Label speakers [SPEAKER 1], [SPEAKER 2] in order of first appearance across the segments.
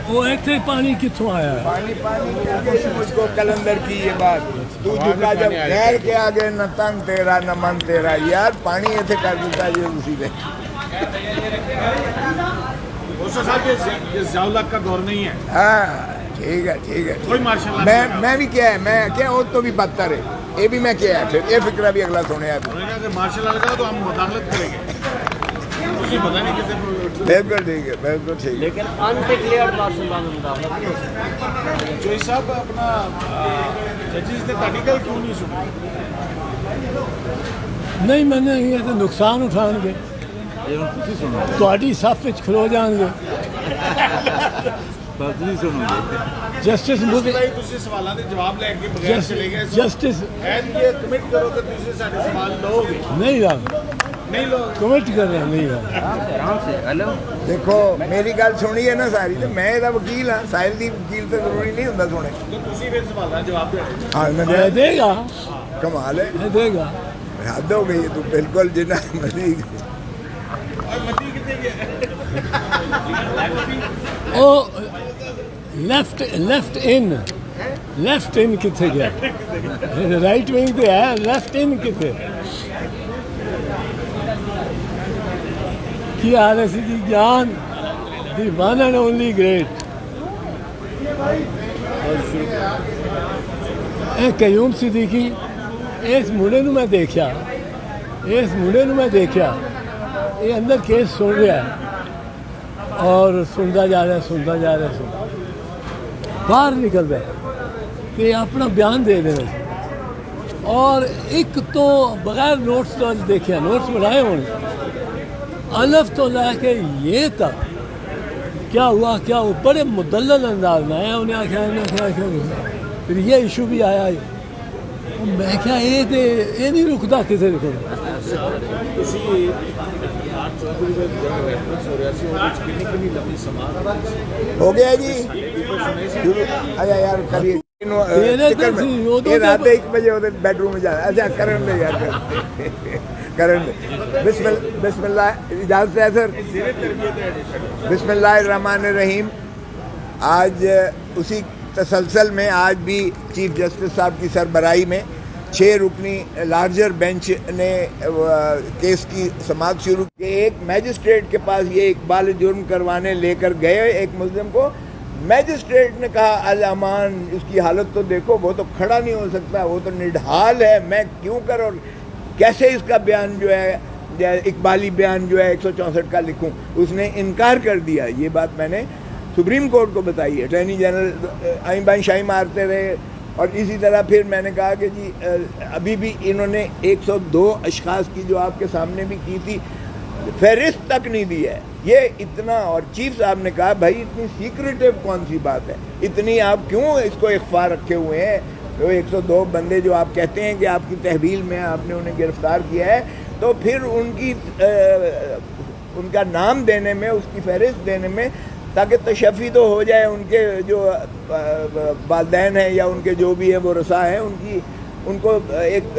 [SPEAKER 1] وہ ایتھے پانی کتوں آیا ہے؟
[SPEAKER 2] پانی مجھ کو کلندر کی یہ بات تو جھکا جب غیر کے آگے نہ تن تیرا نہ من تیرا یار پانی ایتھے کر دیتا یہ اسی پہ
[SPEAKER 3] صاحب یہ ضیاء کا دور نہیں ہے.
[SPEAKER 2] ہاں ٹھیک ہے
[SPEAKER 3] کوئی ماشاء اللہ
[SPEAKER 2] میں بھی کیا ہے میں کیا وہ تو بھی بدتر ہے یہ بھی میں کیا ہے پھر یہ فکرہ بھی اگلا سونے ہے
[SPEAKER 3] اگر ماشاء اللہ لگا تو ہم مداخلت کریں گے. مجھے پتا نہیں کتنے
[SPEAKER 2] بالکل ٹھیک ہے بالکل ٹھیک ہے
[SPEAKER 4] لیکن انڈکلیئرڈ مارشل لا میں مداخلت نہیں ہو سکتی.
[SPEAKER 3] جوئی صاحب اپنا ججز نے تحقیقات کیوں نہیں سنی؟
[SPEAKER 1] نہیں میں نے یہ تو نقصان اٹھان گے تہاڈی صف وچ کھلو جان گے جسٹس
[SPEAKER 3] ਤੁਸੀਂ ਸਵਾਲਾਂ ਦੇ ਜਵਾਬ ਲੈ ਕੇ ਬਗੈਰ ਚਲੇ ਗਏ
[SPEAKER 1] جسٹس
[SPEAKER 3] ਐਂਡ ਇਹ ਕਮਿਟ ਕਰੋ ਕਿ ਤੁਸੀਂ ਸਾਡੇ ਸਵਾਲ ਲਓਗੇ.
[SPEAKER 1] نہیں رہا
[SPEAKER 3] ਨਹੀਂ ਲਓਗੇ
[SPEAKER 1] کمٹ کر رہے ہیں نہیں رہا
[SPEAKER 4] آرام سے ہیلو
[SPEAKER 2] دیکھو میری گل سنی ہے نا ساری تو میں یہ وکیل ہاں ساحل دی وکیل تو ضروری نہیں ہوتا سونے
[SPEAKER 3] تو ਤੁਸੀਂ ਫਿਰ ਸਵਾਲਾਂ ਦੇ ਜਵਾਬ ਦਿਓ.
[SPEAKER 2] ہاں میں
[SPEAKER 1] دے گا
[SPEAKER 2] کمال ہے
[SPEAKER 1] دے گا
[SPEAKER 2] حد ہو گئی ہے تو بالکل جنا مزید
[SPEAKER 3] اور متی کتنے گیا
[SPEAKER 1] او لیفٹ ان کتنے گیا رائٹ ونگ پہ ہے لیفٹ ان کتنے کی حال ہے سی جان the one and only great Qayyum Siddiqui اس منڈے نو میں دیکھا یہ اندر کیس سن رہا ہے اور سنتا جا رہا ہے باہر نکل رہا ہے کہ اپنا بیان دے دینا اور ایک تو بغیر نوٹس تو دیکھا نوٹس بنائے ہونے الف تو لے کے یہ تک کیا ہوا بڑے مدلل انداز میں آیا انہیں آخیا پھر یہ ایشو بھی آیا میں کیا یہ نہیں رکتا کسی رکو
[SPEAKER 2] ہو گیا جی اچھا یار کریے یہ رات 1 بجے بیڈ روم میں جانا اچھا کرن دے یار کرن دے بسم اللہ اجازت ہے سر بسم اللہ الرحمن الرحیم. آج اسی تسلسل میں آج بھی چیف جسٹس صاحب کی سربراہی میں 6 رکنی لارجر بینچ نے کیس کی سماعت شروع کی. ایک میجسٹریٹ کے پاس یہ اقبال جرم کروانے لے کر گئے ایک ملزم کو میجسٹریٹ نے کہا الامان اس کی حالت تو دیکھو وہ تو کھڑا نہیں ہو سکتا وہ تو نڈھال ہے میں کیوں کر اور کیسے اس کا بیان جو ہے اقبالی بیان جو ہے 164 کا لکھوں. اس نے انکار کر دیا. یہ بات میں نے سپریم کورٹ کو بتائی ہے. اٹارنی جنرل آئیں بائیں شائی مارتے رہے اور اسی طرح پھر میں نے کہا کہ جی ابھی بھی انہوں نے 102 اشخاص کی جو آپ کے سامنے بھی کی تھی فہرست تک نہیں دی ہے یہ اتنا. اور چیف صاحب نے کہا بھائی اتنی سیکریٹو کون سی بات ہے اتنی آپ کیوں اس کو اخفا رکھے ہوئے ہیں. وہ 102 بندے جو آپ کہتے ہیں کہ آپ کی تحویل میں آپ نے انہیں گرفتار کیا ہے تو پھر ان کا نام دینے میں اس کی فہرست دینے میں تاکہ تشفی تو ہو جائے ان کے جو والدین ہیں یا ان کے جو بھی ہیں وہ رسا ہیں ان کو ایک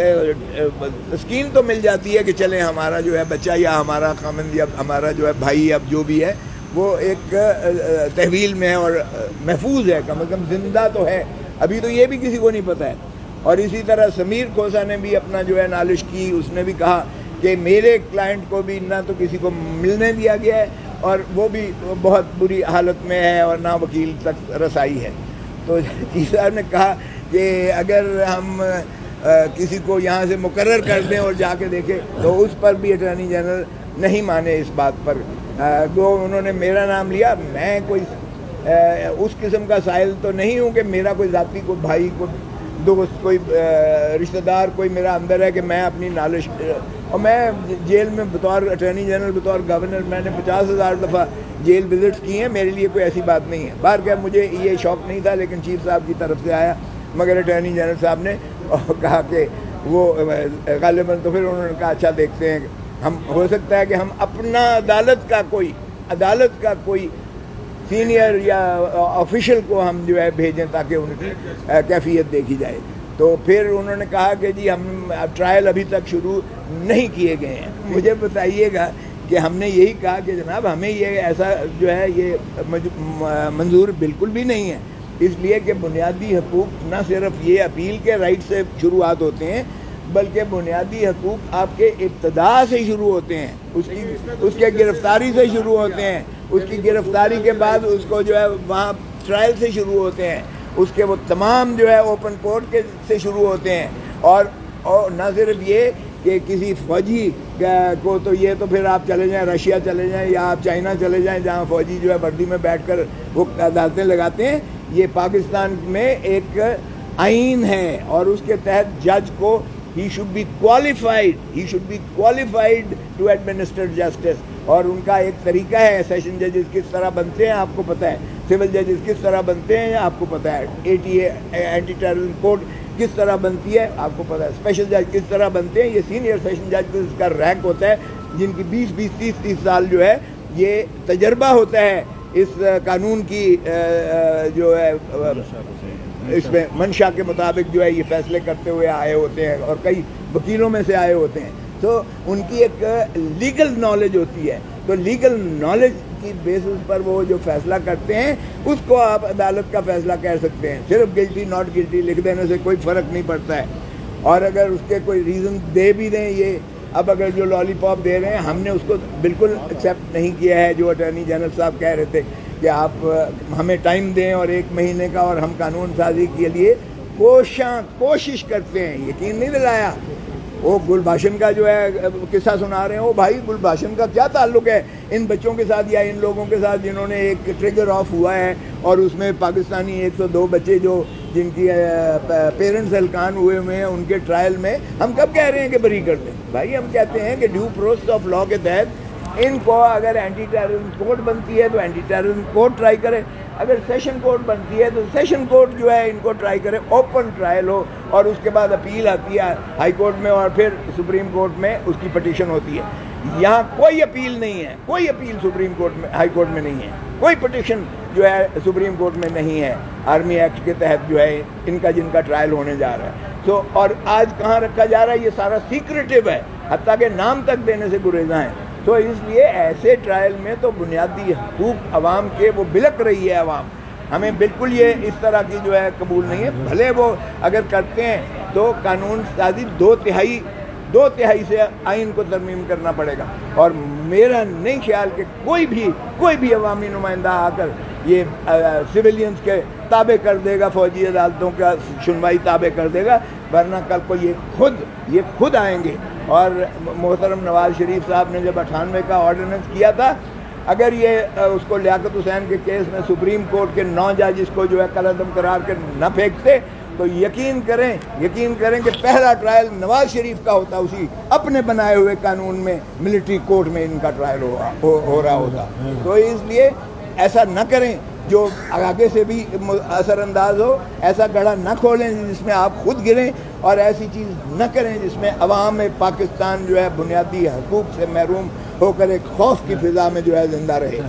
[SPEAKER 2] تسکین تو مل جاتی ہے کہ چلیں ہمارا جو ہے بچہ یا ہمارا خامند یا ہمارا جو ہے بھائی اب جو بھی ہے وہ ایک تحویل میں ہے اور محفوظ ہے کم از کم زندہ تو ہے. ابھی تو یہ بھی کسی کو نہیں پتہ ہے. اور اسی طرح سمیر کھوسا نے بھی اپنا جو ہے نالش کی. اس نے بھی کہا کہ میرے کلائنٹ کو بھی نہ تو کسی کو ملنے دیا گیا ہے اور وہ بھی بہت بری حالت میں ہے اور نہ وکیل تک رسائی ہے. تو چیف صاحب نے کہا کہ اگر ہم کسی کو یہاں سے مقرر کر دیں اور جا کے دیکھیں تو اس پر بھی اٹارنی جنرل نہیں مانے اس بات پر. وہ انہوں نے میرا نام لیا. میں کوئی اس قسم کا سائل تو نہیں ہوں کہ میرا کوئی ذاتی کوئی بھائی کوئی دوست کوئی رشتہ دار کوئی میرا اندر ہے کہ میں اپنی نالش. اور میں جیل میں بطور اٹارنی جنرل بطور گورنر میں نے 50,000 دفعہ جیل وزٹس کی ہیں. میرے لیے کوئی ایسی بات نہیں ہے. باہر کیا مجھے یہ شوق نہیں تھا لیکن چیف صاحب کی طرف سے آیا مگر اٹارنی جنرل صاحب نے کہا کہ وہ غالباً تو پھر انہوں نے کہا اچھا دیکھتے ہیں ہم ہو سکتا ہے کہ ہم اپنا عدالت کا کوئی سینئر یا آفیشل کو ہم جو ہے بھیجیں تاکہ ان کی کیفیت دیکھی جائے. تو پھر انہوں نے کہا کہ جی ہم ٹرائل ابھی تک شروع نہیں کیے گئے ہیں. مجھے بتائیے گا کہ ہم نے یہی کہا کہ جناب ہمیں یہ ایسا جو ہے یہ منظور بالکل بھی نہیں ہے، اس لیے کہ بنیادی حقوق نہ صرف یہ اپیل کے رائٹ سے شروعات ہوتے ہیں بلکہ بنیادی حقوق آپ کے ابتدا سے شروع ہوتے ہیں، اس کے گرفتاری سے شروع ہوتے ہیں، اس کی گرفتاری کے بعد اس کو جو ہے وہاں ٹرائل سے شروع ہوتے ہیں، اس کے وہ تمام جو ہے اوپن کورٹ کے سے شروع ہوتے ہیں، اور نہ صرف یہ کہ کسی فوجی کو تو یہ تو پھر آپ چلے جائیں رشیا چلے جائیں یا آپ چائنا چلے جائیں جہاں فوجی جو ہے وردی میں بیٹھ کر وہ عدالتیں لگاتے ہیں، یہ پاکستان میں ایک آئین ہے اور اس کے تحت جج کو he should be qualified to administer justice، اور ان کا ایک طریقہ ہے، سیشن ججز کس طرح بنتے ہیں آپ کو پتہ ہے، سول ججز کس طرح بنتے ہیں آپ کو پتہ ہے، ATA اینٹی ٹیررزم کورٹ کس طرح بنتی ہے آپ کو پتہ ہے، اسپیشل جج کس طرح بنتے ہیں، یہ سینئر سیشن جج کا رینک ہوتا ہے جن کی 20-30 سال جو ہے یہ تجربہ ہوتا ہے اس قانون کی جو ہے اس میں منشا کے مطابق جو ہے یہ فیصلے کرتے ہوئے آئے ہوتے ہیں اور کئی وکیلوں میں سے آئے ہوتے ہیں، تو ان کی ایک لیگل نالج ہوتی ہے، تو لیگل نالج کی بیسس پر وہ جو فیصلہ کرتے ہیں اس کو آپ عدالت کا فیصلہ کہہ سکتے ہیں، صرف گلٹی ناٹ گلٹی لکھ دینے سے کوئی فرق نہیں پڑتا ہے، اور اگر اس کے کوئی ریزن دے بھی دیں، یہ اب اگر جو لالی پاپ دے رہے ہیں ہم نے اس کو بالکل ایکسیپٹ نہیں کیا ہے، جو اٹارنی جنرل صاحب کہہ رہے تھے کہ آپ ہمیں ٹائم دیں اور 1 مہینے کا اور ہم قانون سازی کے لیے کوشش کرتے ہیں، یقین نہیں دلایا۔ وہ گل بھاشن کا جو ہے قصہ سنا رہے ہیں، وہ بھائی گل بھاشن کا کیا تعلق ہے ان بچوں کے ساتھ یا ان لوگوں کے ساتھ جنہوں نے ایک ٹریگر آف ہوا ہے اور اس میں پاکستانی 102 بچے جو جن کی پیرنٹس ہلکان ہوئے ہوئے ہیں ان کے ٹرائل میں ہم کب کہہ رہے ہیں کہ بری کر دیں؟ بھائی ہم کہتے ہیں کہ ڈیو پروسیس آف لاء کے تحت ان کو اگر اینٹی ٹیررزم کورٹ بنتی ہے تو اینٹی ٹیررزم کورٹ ٹرائی کرے، اگر سیشن کورٹ بنتی ہے تو سیشن کورٹ جو ہے ان کو ٹرائی کرے، اوپن ٹرائل ہو، اور اس کے بعد اپیل آتی ہے ہائی کورٹ میں اور پھر سپریم کورٹ میں اس کی پٹیشن ہوتی ہے۔ یہاں کوئی اپیل نہیں ہے، کوئی اپیل سپریم کورٹ میں ہائی کورٹ میں نہیں ہے، کوئی پٹیشن جو ہے سپریم کورٹ میں نہیں ہے آرمی ایکٹ کے تحت جو ہے ان کا جن کا ٹرائل ہونے جا رہا ہے۔ تو اور آج کہاں رکھا جا رہا ہے؟ یہ سارا سیکریٹو ہے، حتیٰ کہ نام تک دینے سے گریزاں ہیں۔ تو اس لیے ایسے ٹرائل میں تو بنیادی حقوق عوام کے وہ بلک رہی ہے عوام، ہمیں بالکل یہ اس طرح کی جو ہے قبول نہیں ہے۔ بھلے وہ اگر کرتے ہیں تو قانون سازی 2/3 سے آئین کو ترمیم کرنا پڑے گا، اور میرا نہیں خیال کہ کوئی بھی عوامی نمائندہ آ کر یہ سویلینز کے تابع کر دے گا، فوجی عدالتوں کا سنوائی تابع کر دے گا، ورنہ کل کو یہ خود آئیں گے۔ اور محترم نواز شریف صاحب نے جب 98 کا آرڈیننس کیا تھا، اگر یہ اس کو لیاقت حسین کے کیس میں سپریم کورٹ کے 9 جج اس کو جو ہے کالعدم قرار کے نہ پھینکتے تو یقین کریں کہ پہلا ٹرائل نواز شریف کا ہوتا، اسی اپنے بنائے ہوئے قانون میں ملٹری کورٹ میں ان کا ٹرائل ہو رہا ہوتا۔ تو اس لیے ایسا نہ کریں جو آگے سے بھی اثر انداز ہو، ایسا گڑھا نہ کھولیں جس میں آپ خود گریں، اور ایسی چیز نہ کریں جس میں عوام پاکستان جو ہے بنیادی حقوق سے محروم ہو کر ایک خوف کی فضا میں جو ہے زندہ رہے۔